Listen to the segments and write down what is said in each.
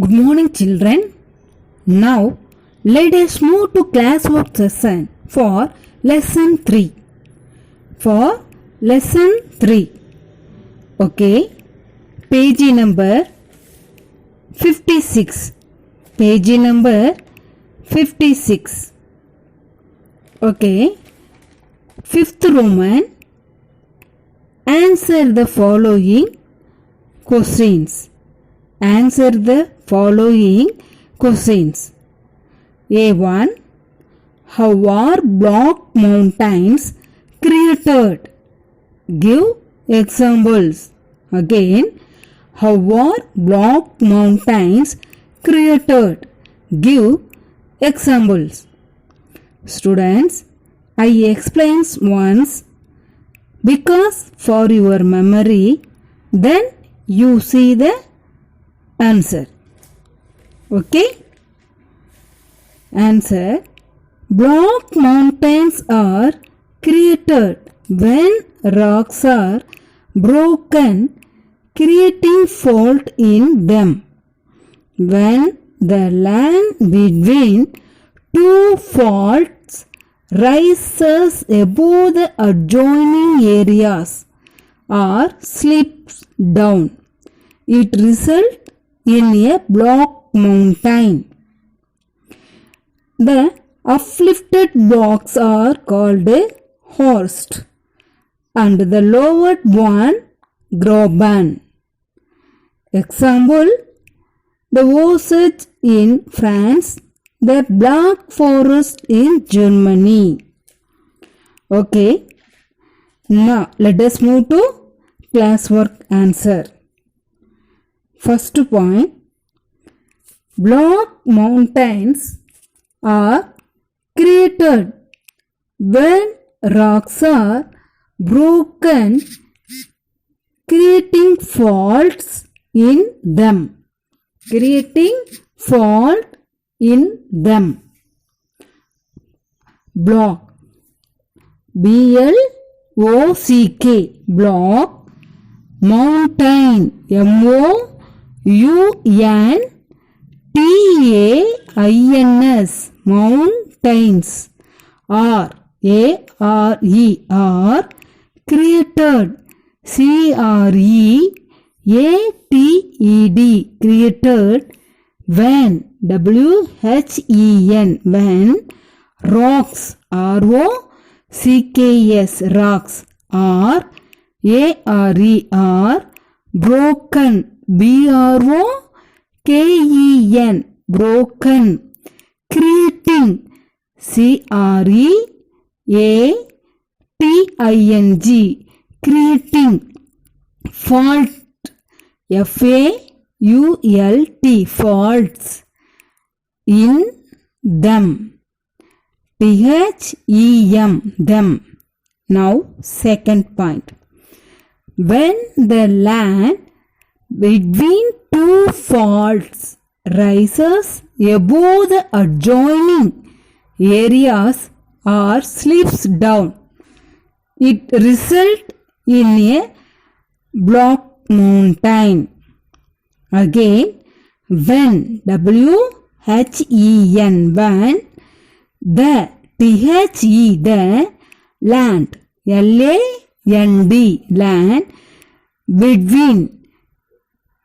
Good morning, children. Now, let us move to classwork session for lesson 3. For lesson 3. Okay. Page number 56. Page number 56. Okay. Fifth Roman. Answer the following questions. Answer the following questions. A1. How are block mountains created? Give examples. Again, how are block mountains created? Give examples. Students, I explain once because for your memory, then you see the answer. Okay? Answer. Block mountains are created when rocks are broken, creating fault in them. When the land between two faults rises above the adjoining areas or slips down, it results in a block mountain. The uplifted blocks are called horst and the lowered one graben. Example, the Osage in France, the Black Forest in Germany. Okay, now let us move to classwork answer. First point, block mountains are created when rocks are broken, creating faults in them. Creating fault in them. Block. B-L-O-C-K. Block. Mountain. M-O-U-N-T-A-I-N-S. Mountains. R-A-R-E-R. Created. C-R-E-A-T-E-D. Created. When. W-H-E-N. When. Rocks. R-O-C-K-S. Rocks. R-A-R-E-R. Broken. B-R-O-K-E-N. Broken. Creating. C-R-E-A-T-I-N-G. Creating. Fault. F-A-U-L-T. Faults in them. T-H-E-M. Them. Now, second point. When the land between two faults rises above the adjoining areas or slips down, it results in a block mountain. Again, when. W-H-E-N. When. The. T-H-E. The. Land. L-A-N-D. Land. Between.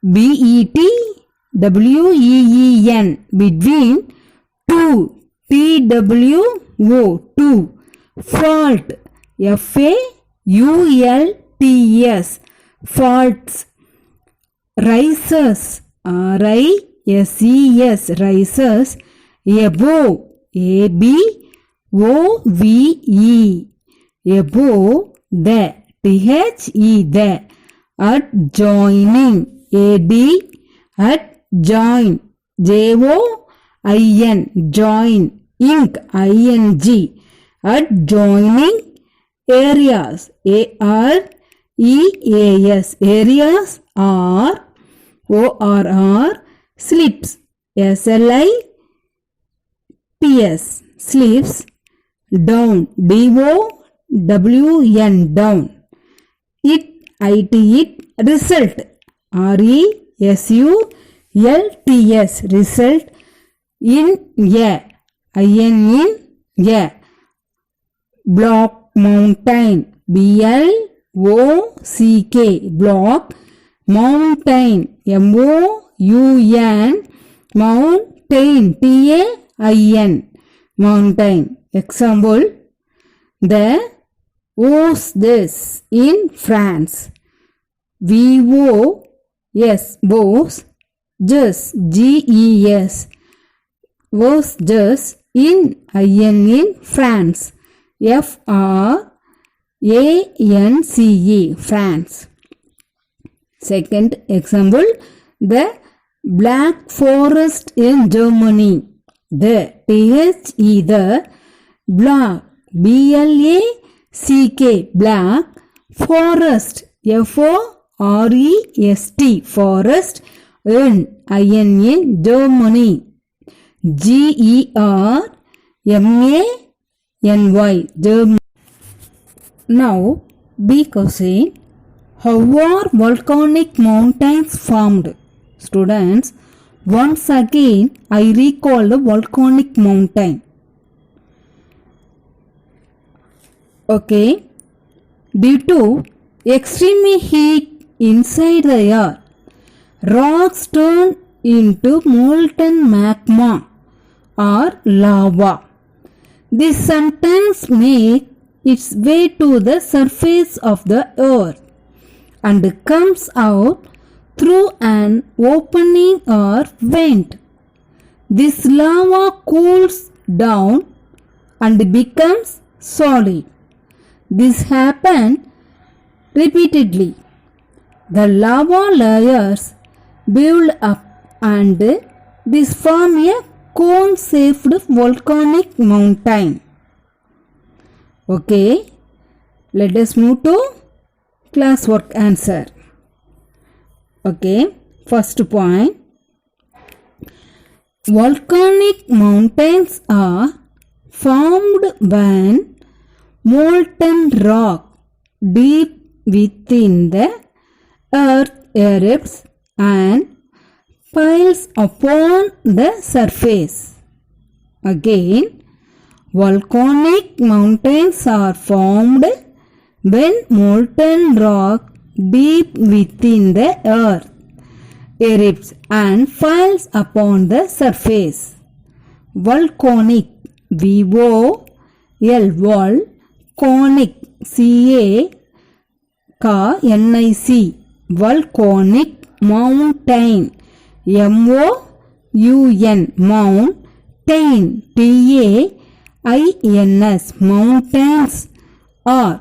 B-E-T-W-E-E-N. Between. Two. T-W-O. Two. Fault. F-A-U-L-T-S. Faults. Rises. R-I-S-E-S. Rises. Above. A-B-O-V-E. Above the. T-H-E. The. Adjoining. A-D. Adjoin. J-O-I-N. Join. Ink. I-N-G. Adjoining areas. A-R-E-A-S. Areas are O-R-R. Slips. S-L-I-P-S. Slips. Down. D-O-W-N. Down. It. It. Result. R-E-S-U LTS result in a block mountain. BLOCK block mountain. MOUN mountain. TAIN mountain. Example, the Vosges in France. VOS Vosges GES Vosges in France. FRANCE France. Second example, the Black Forest in Germany. The the black BLACK black forest FOREST forest in Germany. GERMANY Germany. Now B question, how are volcanic mountains formed? Students, once again I recall the volcanic mountain. Okay, due to extreme heat inside the air, rocks turn into molten magma or lava. This sometimes makes its way to the surface of the earth and comes out through an opening or vent. This lava cools down and becomes solid. This happens repeatedly. The lava layers build up and this form a cone-shaped volcanic mountain. Okay, let us move to classwork answer. Okay, first point, volcanic mountains are formed when molten rock deep within the earth erupts and piles upon the surface. Again, volcanic mountains are formed when molten rock deep within the earth erupts and piles upon the surface. Volcanic vol conic CANIC volcanic mountain MOUN mountain TAINS mountains are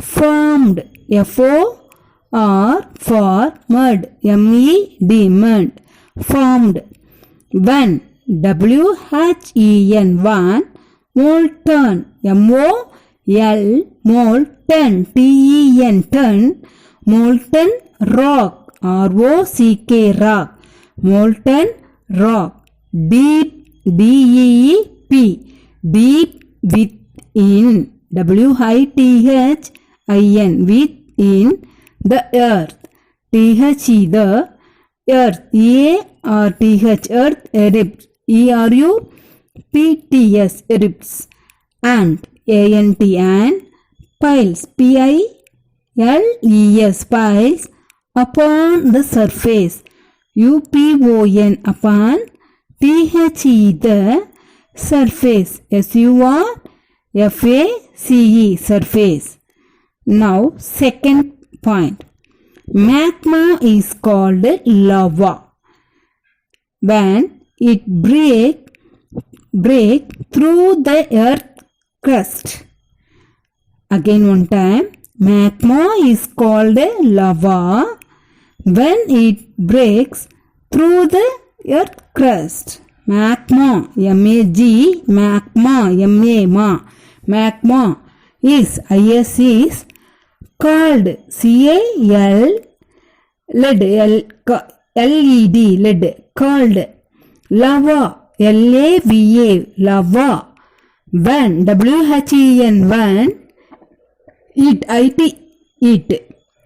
formed for mud mud formed when WHEN molten molten TEN molten rock ROCK rock molten rock deep DEEP deep within WITHIN within the earth the earth earth erupts ERUPTS erupts and ANT and piles PILES piles upon the surface UPON upon THE the surface SURFACE surface. Now second point, magma is called lava when it break through the earth crust. Again one time, magma is called lava when it breaks through the earth crust. Magma magma is called LED called lava lava when WHEN when it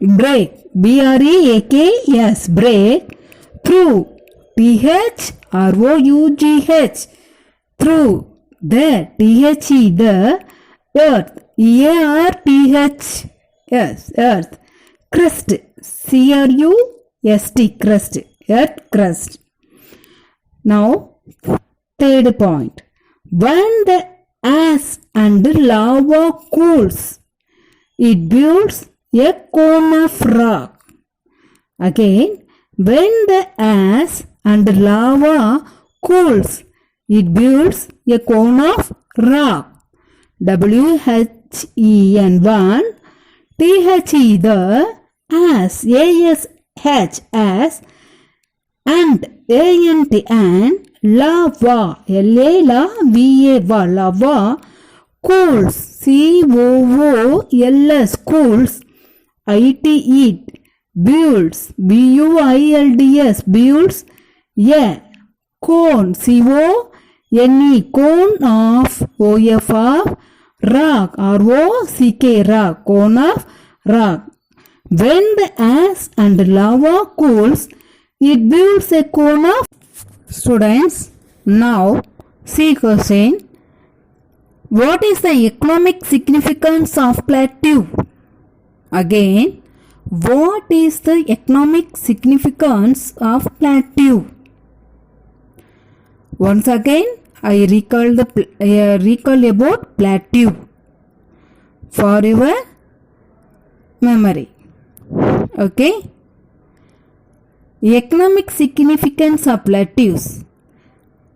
Break. B-R-E-A-K-S. Break. Through. T-H-R-O-U-G-H. Through. The. T-H-E. The. Earth. E-A-R-T-H. Yes. Earth. Crust. C-R-U-S-T. Crust. Earth crust. Now, third point. When the ash and lava cools, it builds a cone of rock. Again, when the ash and lava cools, it builds a cone of rock. W-H-E-N-1. T-H-E the ash. A-S-H as and A-N-T and lava. L-A-V-A lava cools. C-O-O-L-S cools. I-T it builds. B-U-I-L-D-S builds a cone. C-O-N-E cone of O-F of rock. R-O-C-K rock. Cone of rock. When the ash and lava cools, it builds a cone of. Students, now see question. What is the economic significance of plateau? Again, what is the economic significance of plateau? Once again, I recall about plateau for your memory. Okay. Economic significance of plateaus.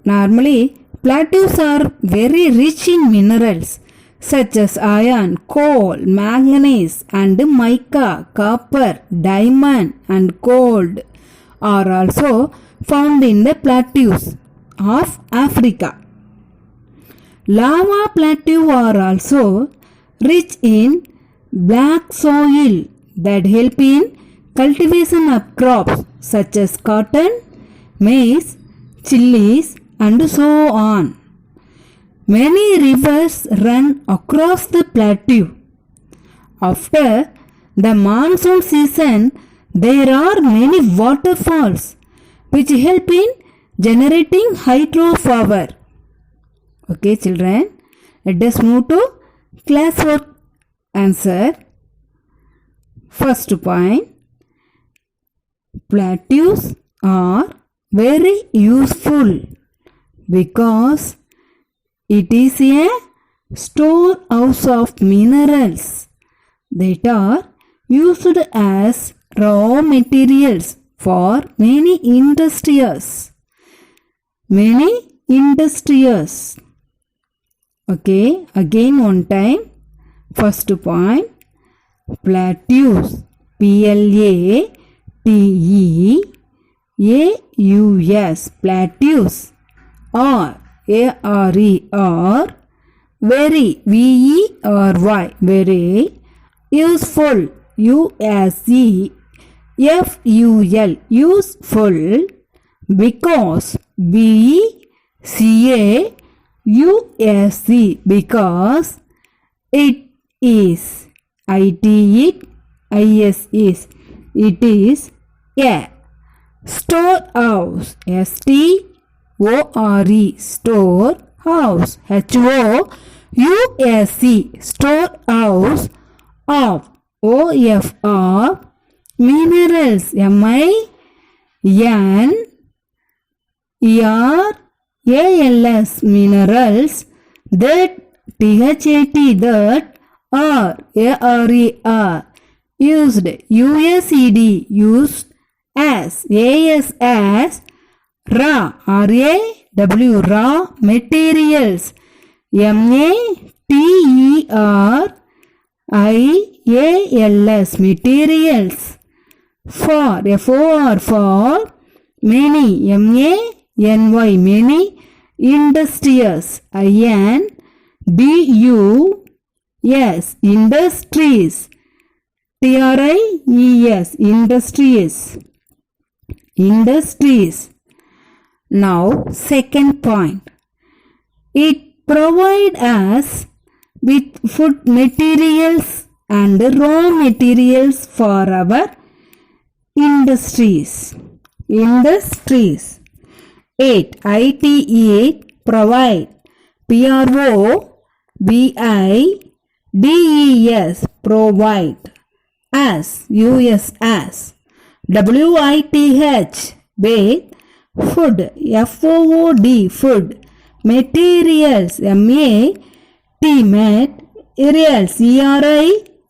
Normally, plateaus are very rich in minerals such as iron, coal, manganese and mica, copper, diamond and gold are also found in the plateaus of Africa. Lava plateaus are also rich in black soil that help in cultivation of crops such as cotton, maize, chilies and so on. Many rivers run across the plateau. After the monsoon season, there are many waterfalls which help in generating hydropower. Okay, children, let us move to classwork answer. First point. Plateaus are very useful because it is a storehouse of minerals that are used as raw materials for many industries. Okay, again one time. First point. Plateaus. P-L-A-T-E-A-U-S. Plateaus are A-R-E are very V-E-R-Y very useful U-S-E-F-U-L useful because B-C-A-U-S-E because it is I-T-I-S is it is a storehouse. S-T-O-R-E storehouse. H-O-U-S-E storehouse of O-F of minerals. M-I-N-E-R-A-L-S minerals that T-H-A-T that are A-R-E-R used U-S-E-D used as A-S as raw R-A-W raw materials M-A-T-E-R-I-A-L-S materials for F-O-R for many M-A-N-Y many industries I-N-D-U-S industries T-R-I-E-S industries. Now second point. It provides us with food materials and raw materials for our industries. 8. ITE provide. PROVIDES provide. As US as. WITH with food. FOOD food. Materials materials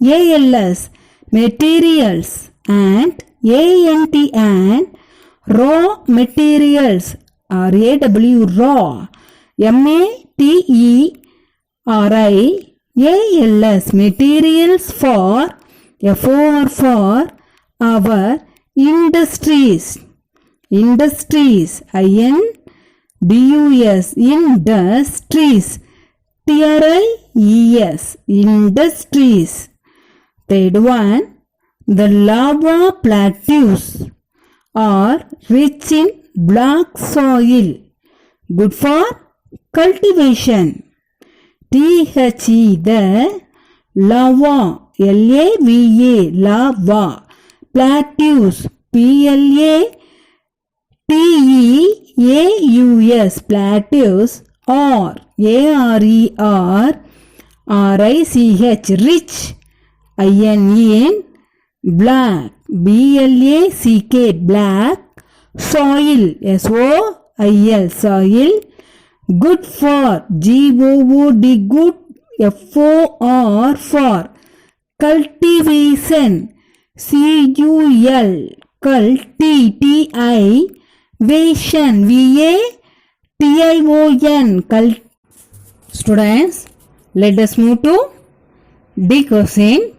ERIALS materials and ANT and raw materials RAW raw MATERIALS materials for our industries INDUS industries TRIES industries. Third one, the lava plateaus are rich in black soil, good for cultivation. The lava lava plateaus PLATEAUS plateaus are RICH rich in black BLACK black soil SOIL soil good for GOOD good for cultivation CUL cultivation VATION Students, let us move to D question.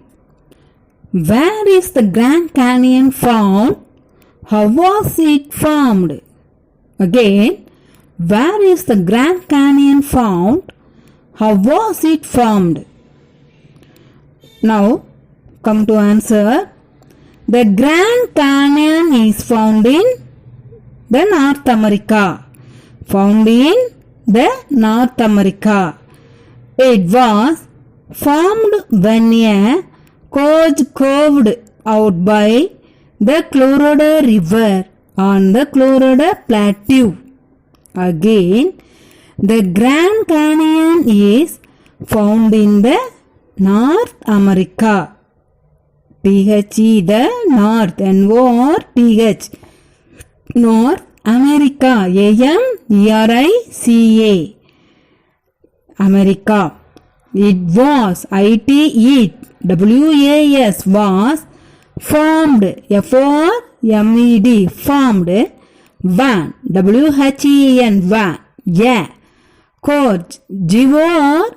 Where is the Grand Canyon found? How was it formed? Again, where is the Grand Canyon found? How was it formed? Now, come to answer. The Grand Canyon is found in the North America. Found in the North America. It was formed when a gorge carved out by the Colorado River on the Colorado Plateau. Again, the Grand Canyon is found in the North America. THE the North NORTH North America AMERICA America. It was WAS was formed FORMED formed van WHEN van code GORGE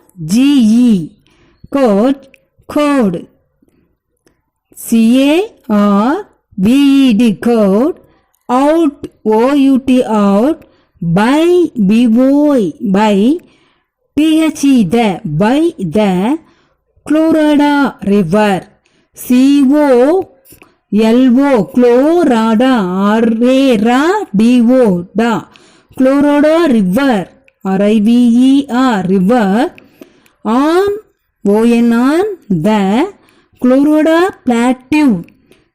code CARVED code out OUT out by BOY by THE by the Colorado River COLO Colorado RADO the Colorado River RIVER river on ONR the Colorado Plateau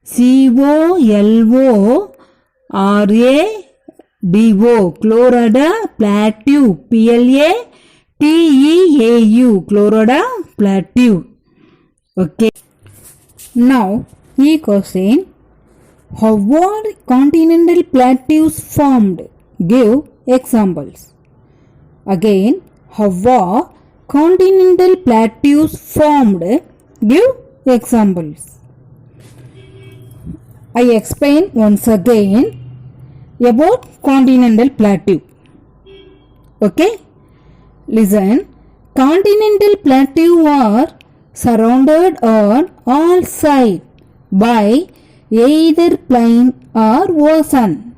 COLORADO Colorado Plateau PLATEAU Colorado Plateau. Okay. Now, he question, how were continental plateaus formed? Give examples. Again, how were continental plateaus formed? Give examples. I explain once again about continental plateau. Okay? Listen. Continental plateau are surrounded on all sides by either plain or ocean.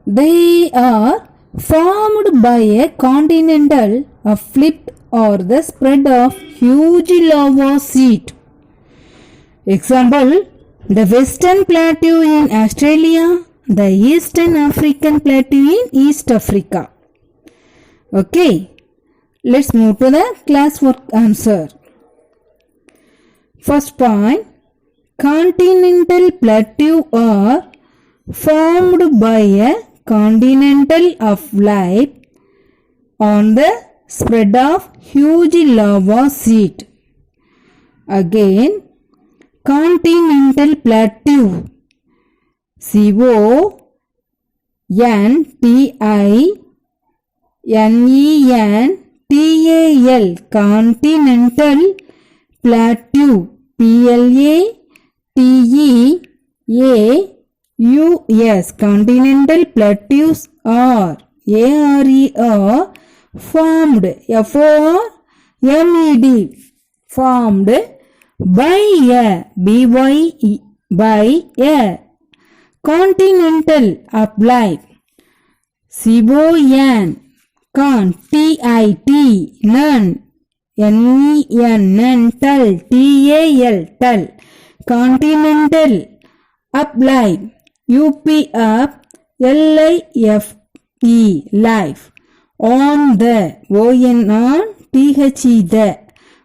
They are formed by a continental uplift or the spread of huge lava sheet. Example, the Western Plateau in Australia, the Eastern African Plateau in East Africa. Okay, let's move to the classwork answer. First point, continental plateau are formed by a continental of life on the spread of huge lava sheet. Again, continental plateau, C-O-N-T-I-N-E-N-T-A-L, continental plateau, P-L-A-T-E-A-U-S, continental plateaus are, A-R-E-R, formed, F-O-R-M-E-D, formed by a, B-Y-E, by a continental of life, C-O-N, con, T-I-T, none, N-E-N, tal, T-A-L, tal, continental of life, U-P of L-I-F-E, life, on the, O-N on, T-H-E, the,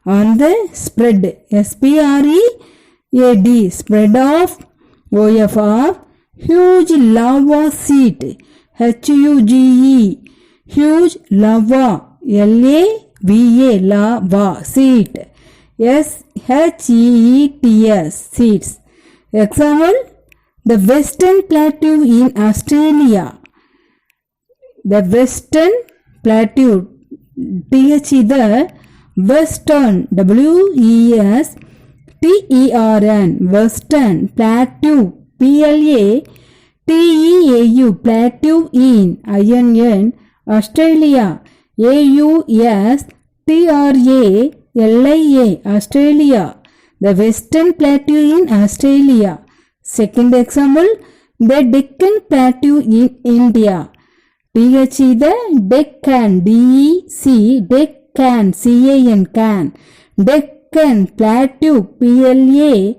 on the spread, S-P-R-E-A-D, spread of, O-F of, huge lava sheet, H-U-G-E, huge lava, L-A-V-A, lava sheet, S-H-E-E-T-S, sheets. Example, the Western Plateau in Australia. The Western Plateau, T-H-E, the Western, W-E-S-T-E-R-N, Western Plateau, P-L-A-T-E-A-U, Plateau in, I-N-N, Australia, A-U-S-T-R-A-L-I-A, Australia, the Western Plateau in Australia. Second example, the Deccan Plateau in India. T-H-E, the Deccan, D-E-C, Deccan, C-A-N, can, Deccan Plateau, P-L-A-T-E-A-U,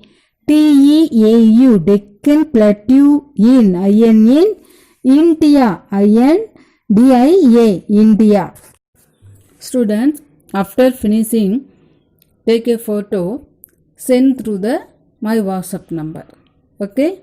Deccan Plateau in, I-N-N, India, I-N-D-I-A, India. Students, after finishing, take a photo, send through my WhatsApp number. Okay.